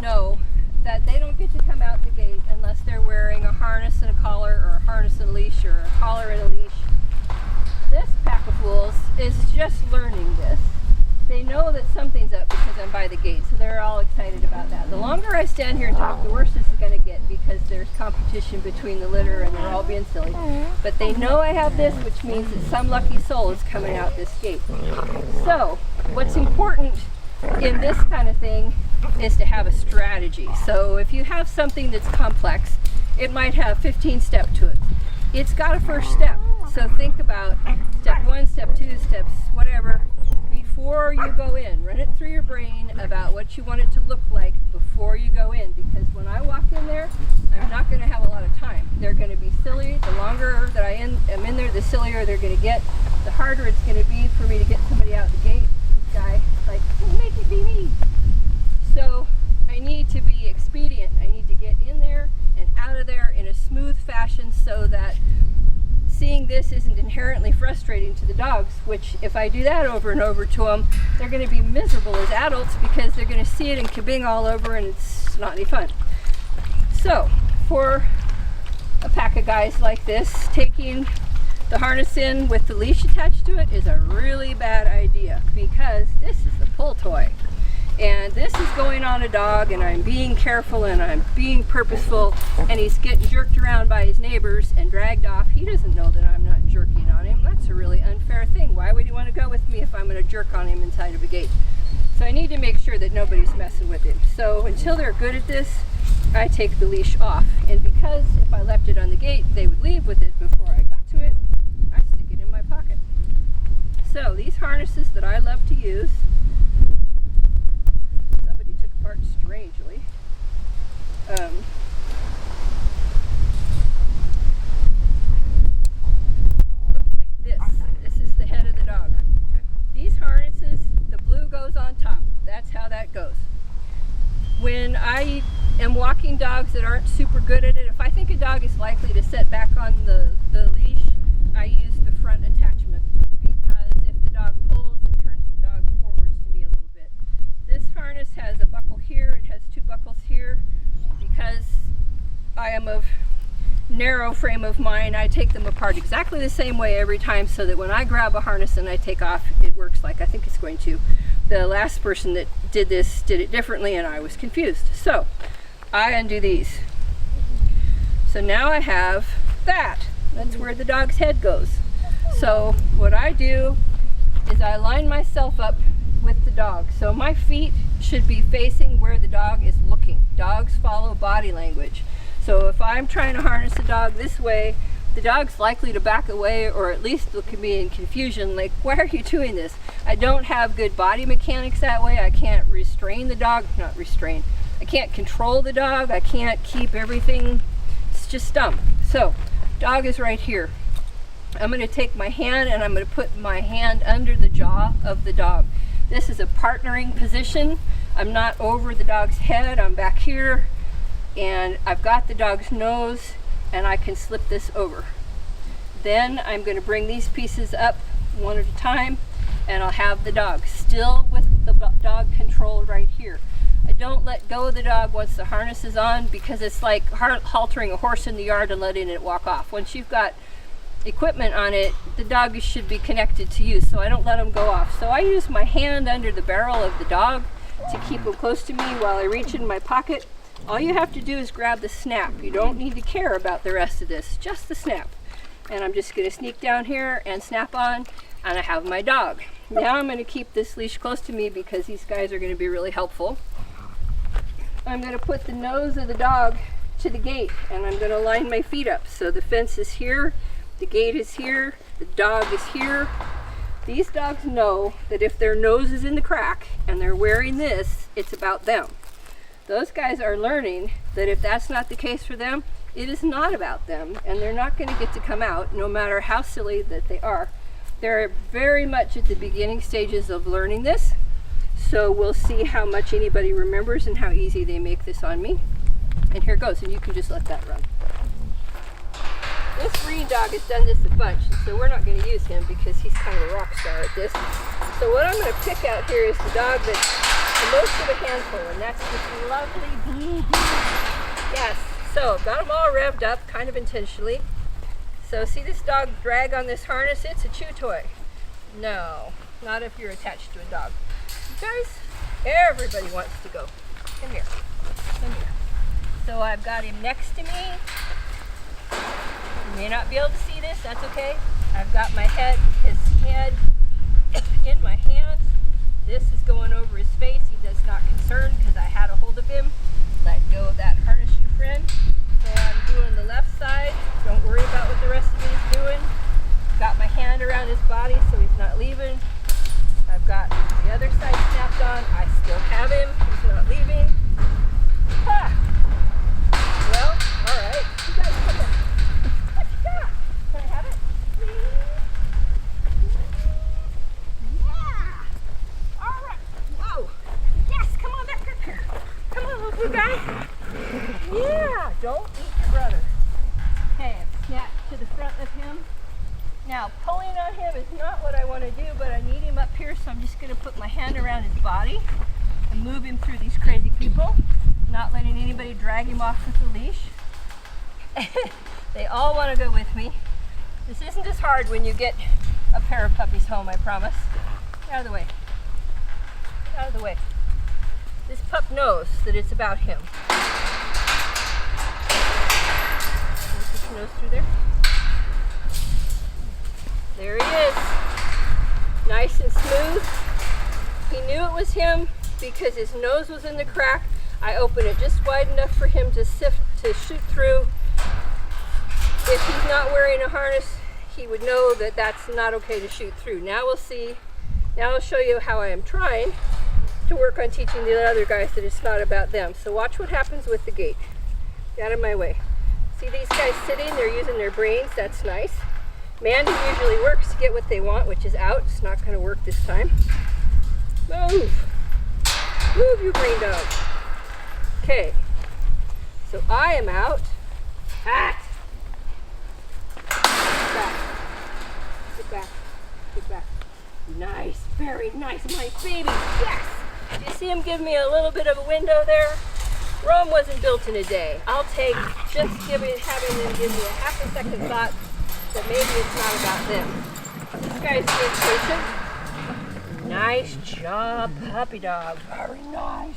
know that they don't get to come out the gate unless they're wearing a harness and a collar, or a harness and a leash, or a collar and a leash. This pack of fools is just learning this. They know that something's up because I'm by the gate, so they're all excited about that. The longer I stand here and talk, the worse this is going to get, because there's competition between the litter and they're all being silly. But they know I have this, which means that some lucky soul is coming out this gate. So what's important in this kind of thing is to have a strategy. So if you have something that's complex, it might have 15 steps to it. It's got a first step. So think about step 1, step 2, steps whatever before you go in. Run it through your brain about what you want it to look like before you go in, because when I walk in there, I'm not going to have a lot of time. They're going to be silly. The longer that I am in there, the sillier they're going to get. The harder it's going to be for me to get somebody out the gate. This guy, like, make it be me. So I need to be expedient. I need to get in there and out of there in a smooth fashion, so that seeing this isn't inherently frustrating to the dogs, which if I do that over and over to them, they're going to be miserable as adults, because they're going to see it and kabing all over, and it's not any fun. So for a pack of guys like this, taking the harness in with the leash attached to it is a really bad idea, because this is the pull toy. And this is going on a dog, and I'm being careful and I'm being purposeful, and he's getting jerked around by his neighbors and dragged off. He doesn't know that I'm not jerking on him. That's a really unfair thing. Why would he want to go with me if I'm going to jerk on him inside of a gate? So I need to make sure that nobody's messing with him. So until they're good at this, I take the leash off. And because if I left it on the gate, they would leave with it before I got to it, I stick it in my pocket. So these harnesses that I love to use, strangely. Look like this. This is the head of the dog. These harnesses, the blue goes on top. That's how that goes. When I am walking dogs that aren't super good at it, if I think a dog is likely to sit back on the leash, I use the front attachment, because if the dog pulls, it turns the dog forwards to me a little bit. This harness has a buckle here, it has 2 buckles here. Because I am of narrow frame of mind, I take them apart exactly the same way every time, so that when I grab a harness and I take off, it works like I think it's going to. The last person that did this did it differently, and I was confused. So I undo these. So now I have that. That's where the dog's head goes. So what I do is I line myself up with the dog. So my feet should be facing where the dog is looking. Dogs follow body language. So if I'm trying to harness a dog this way, the dog's likely to back away, or at least look at me in confusion, like, why are you doing this? I don't have good body mechanics that way. I can't restrain the dog, not restrain. I can't control the dog. I can't keep everything. It's just dumb. So dog is right here. I'm going to take my hand and I'm going to put my hand under the jaw of the dog. This is a partnering position. I'm not over the dog's head. I'm back here, and I've got the dog's nose, and I can slip this over. Then I'm going to bring these pieces up one at a time, and I'll have the dog still with the dog controlled right here. I don't let go of the dog once the harness is on, because it's like haltering a horse in the yard and letting it walk off. Once you've got equipment on it, the dog should be connected to you, so I don't let him go off. So I use my hand under the barrel of the dog to keep him close to me while I reach in my pocket. All you have to do is grab the snap. You don't need to care about the rest of this, just the snap. And I'm just going to sneak down here and snap on, and I have my dog. Now I'm going to keep this leash close to me, because these guys are going to be really helpful. I'm going to put the nose of the dog to the gate, and I'm going to line my feet up. So the fence is here, the gate is here, the dog is here. These dogs know that if their nose is in the crack and they're wearing this, it's about them. Those guys are learning that if that's not the case for them, it is not about them, and they're not going to get to come out, no matter how silly that they are. They're very much at the beginning stages of learning this, so we'll see how much anybody remembers and how easy they make this on me. And here goes, and you can just let that run. This green dog has done this a bunch, so we're not going to use him because he's kind of a rock star at this. So what I'm going to pick out here is the dog that the most of a handful, and that's this lovely blue bee. Yes, so got them all revved up, kind of intentionally. So see this dog drag on this harness? It's a chew toy. No, not if you're attached to a dog. You guys, everybody wants to go. Come here, come here. So I've got him next to me. You may not be able to see this, that's okay. I've got his head in my hands. This is going over his face. He does not concern because I had a hold of him. Let go of that harness, you friend. So I'm doing the left side. Don't worry about what the rest of it is doing. Got my hand around his body so he's not leaving. I've got the other side snapped on. I still have him. He's not leaving. Ha! Well, all right. You guys come in. What you got? Can I have it? Please? Yeah! All right. Whoa. Yes, come on back up here. Come on, little blue guy. Yeah, don't eat your brother. Okay, I've snapped to the front of him. Now, pulling on him is not what I want to do, but I need him up here, so I'm just going to put my hand around his body and move him through these crazy people, not letting anybody drag him off with the leash. They all want to go with me. This isn't as hard when you get a pair of puppies home, I promise. Get out of the way. Get out of the way. This pup knows that it's about him. Put your nose through there. There he is. Nice and smooth. He knew it was him because his nose was in the crack. I opened it just wide enough for him to shoot through. If he's not wearing a harness, he would know that that's not okay to shoot through. Now we'll see. Now I'll show you how I am trying to work on teaching the other guys that it's not about them. So watch what happens with the gate. Get out of my way. See these guys sitting? They're using their brains. That's nice. Mandy usually works to get what they want, which is out. It's not going to work this time. Move. Move, you green dog. Okay. So I am out. Hat. Get back. Get back. Nice. Very nice, my baby. Yes. You see him give me a little bit of a window there? Rome wasn't built in a day. I'll take just having them give me a half a second thought that maybe it's not about them. This guy's being patient. Nice job, puppy dog. Very nice.